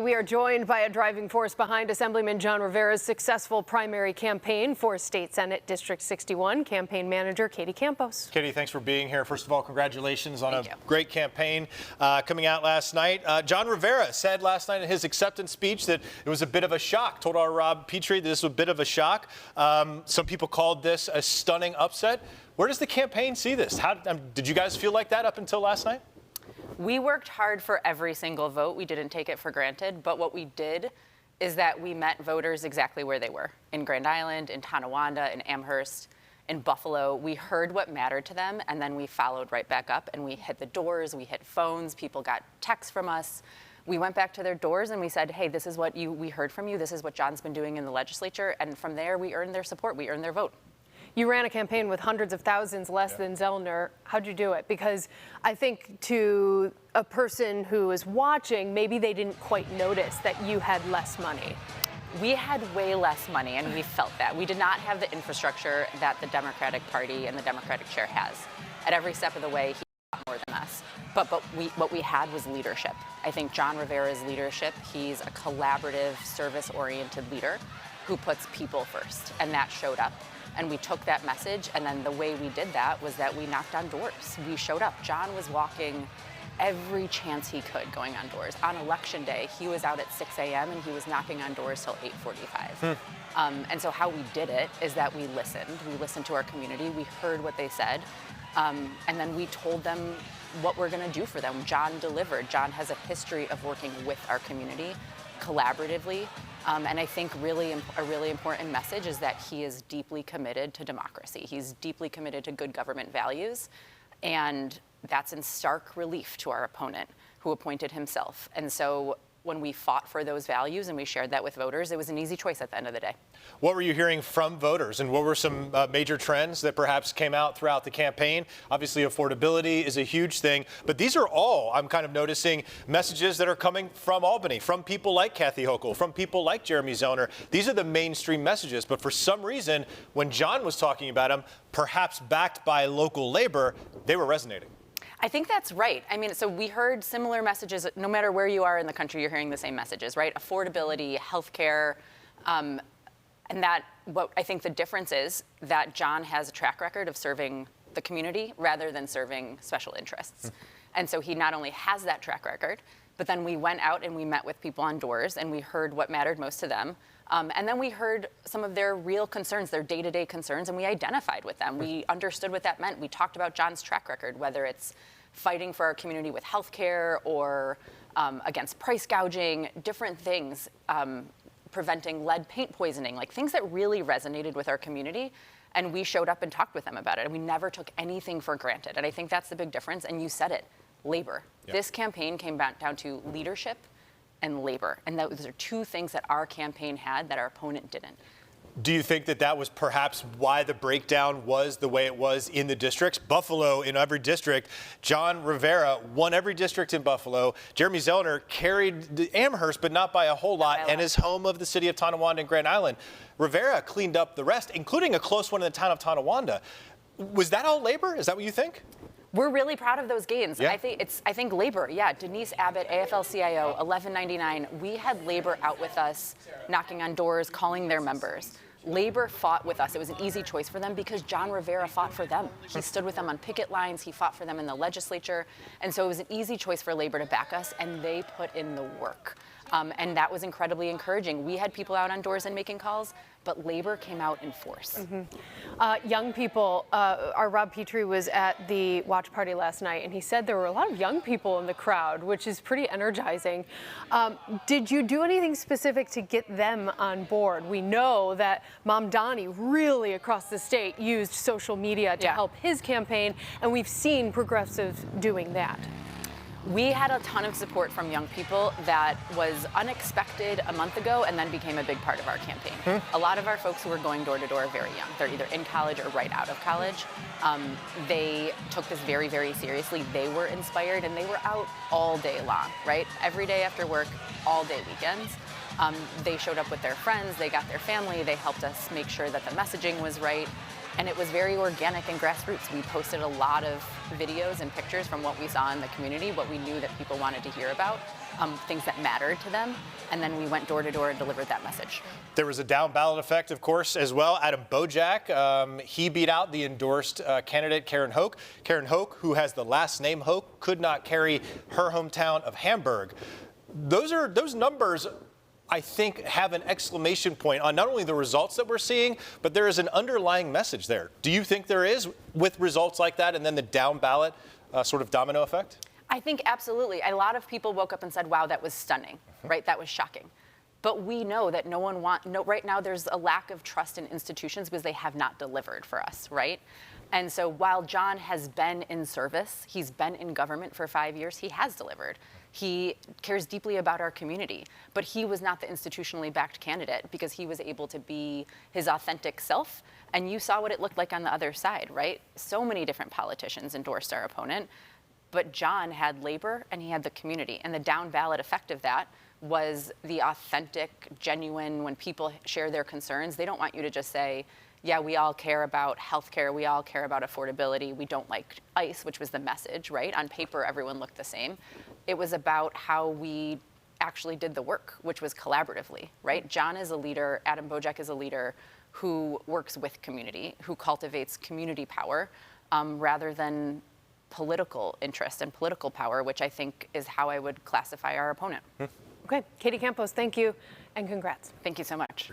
We are joined by a driving force behind Assemblyman Jon Rivera's successful primary campaign for State Senate District 61, campaign manager Katie Campos. Katie, thanks for being here. First of all, congratulations on Thank a you. great campaign coming out last night. Jon Rivera said last night in his acceptance speech that it was a bit of a shock. Told our Rob Petrie that this was a bit of a shock. Some people called this a stunning upset. Where does the campaign see this? Did you guys feel like that up until last night? We worked hard for every single vote. We didn't take it for granted. But what we did is that we met voters exactly where they were, in Grand Island, in Tonawanda, in Amherst, in Buffalo. We heard what mattered to them, and then we followed right back up, and we hit the doors, we hit phones, people got texts from us. We went back to their doors and we said, hey, this is what we heard from you. This is what Jon's been doing in the legislature. And from there, we earned their support. We earned their vote. You ran a campaign with hundreds of thousands less than Zellner. How'd you do it? Because I think to a person who is watching, maybe they didn't quite notice that you had less money. We had way less money, and we felt that. We did not have the infrastructure that the Democratic Party and the Democratic chair has. At every step of the way, he got more than us. But what we had was leadership. I think Jon Rivera's leadership, he's a collaborative, service-oriented leader who puts people first, and that showed up. And we took that message, and then the way we did that was that we knocked on doors. We showed up. Jon was walking every chance he could going on doors. On election day, he was out at 6 a.m. and he was knocking on doors till 8:45. And so how we did it is that we listened. We listened to our community. We heard what they said. And then we told them what we're gonna do for them. Jon delivered. Jon has a history of working with our community collaboratively. And I think a really important message is that he is deeply committed to democracy. He's deeply committed to good government values. And that's in stark relief to our opponent, who appointed himself. And so when we fought for those values and we shared that with voters, it was an easy choice at the end of the day. What were you hearing from voters, and what were some major trends that perhaps came out throughout the campaign? Obviously, affordability is a huge thing, but these are all, I'm kind of noticing, messages that are coming from Albany, from people like Kathy Hochul, from people like Jeremy Zellner. These are the mainstream messages, but for some reason, when Jon was talking about them, perhaps backed by local labor, they were resonating. I think that's right. I mean, so we heard similar messages. No matter where you are in the country, you're hearing the same messages, right? Affordability, healthcare, and that what I think the difference is that Jon has a track record of serving the community rather than serving special interests. And so he not only has that track record, but then we went out and we met with people on doors and we heard what mattered most to them. And then we heard some of their real concerns, their day-to-day concerns, and we identified with them. We understood what that meant. We talked about Jon's track record, whether it's fighting for our community with health care or against price gouging, different things, preventing lead paint poisoning, like things that really resonated with our community. And we showed up and talked with them about it. And we never took anything for granted. And I think that's the big difference. And you said it, labor. Yep. This campaign came back down to leadership and labor. And those are two things that our campaign had that our opponent didn't. Do you think that that was perhaps why the breakdown was the way it was in the districts? Buffalo in every district. Jon Rivera won every district in Buffalo. Jeremy Zellner carried the Amherst, but not by a whole lot, and is home of the city of Tonawanda and Grand Island. Rivera cleaned up the rest, including a close one in the town of Tonawanda. Was that all labor? Is that what you think? We're really proud of those gains. Yeah. I think labor, yeah. Denise Abbott, AFL-CIO, 1199. We had labor out with us, knocking on doors, calling their members. Labor fought with us. It was an easy choice for them because Jon Rivera fought for them. He stood with them on picket lines. He fought for them in the legislature. And so it was an easy choice for labor to back us, and they put in the work. And that was incredibly encouraging. We had people out on doors and making calls, but labor came out in force. Young people, our Rob Petrie was at the watch party last night, and he said there were a lot of young people in the crowd, which is pretty energizing. Did you do anything specific to get them on board? We know that Mom Donnie really across the state used social media to help his campaign, and we've seen progressives doing that. We had a ton of support from young people that was unexpected a month ago and then became a big part of our campaign. A lot of our folks who were going door to door are very young. They're either in college or right out of college. They took this very, very seriously. They were inspired and they were out all day long, right? Every day after work, all day weekends. They showed up with their friends, they got their family, they helped us make sure that the messaging was right. And it was very organic and grassroots. We posted a lot of videos and pictures from what we saw in the community, what we knew that people wanted to hear about. things that mattered to them. And then we went door to door and delivered that message. There was a down ballot effect, of course, as well. Adam Bojack, he beat out the endorsed candidate Karen Hoke. Karen Hoke, who has the last name Hoke, could not carry her hometown of Hamburg. Those numbers, I think, have an exclamation point on not only the results that we're seeing, but there is an underlying message there. Do you think there is with results like that and then the down ballot sort of domino effect? I think absolutely. A lot of people woke up and said, wow, that was stunning, right? That was shocking. But we know that right now there's a lack of trust in institutions because they have not delivered for us, right? And so while Jon has been in service, he's been in government for 5 years, he has delivered. He cares deeply about our community, but he was not the institutionally backed candidate because he was able to be his authentic self. And you saw what it looked like on the other side, right? So many different politicians endorsed our opponent. But Jon had labor and he had the community. And the down ballot effect of that was the authentic, genuine, when people share their concerns, they don't want you to just say, yeah, we all care about healthcare, we all care about affordability, we don't like ICE, which was the message, right? On paper, everyone looked the same. It was about how we actually did the work, which was collaboratively, right? Jon is a leader, Adam Bojack is a leader who works with community, who cultivates community power rather than political interest and political power, which I think is how I would classify our opponent. Okay, Katie Campos, thank you and congrats. Thank you so much.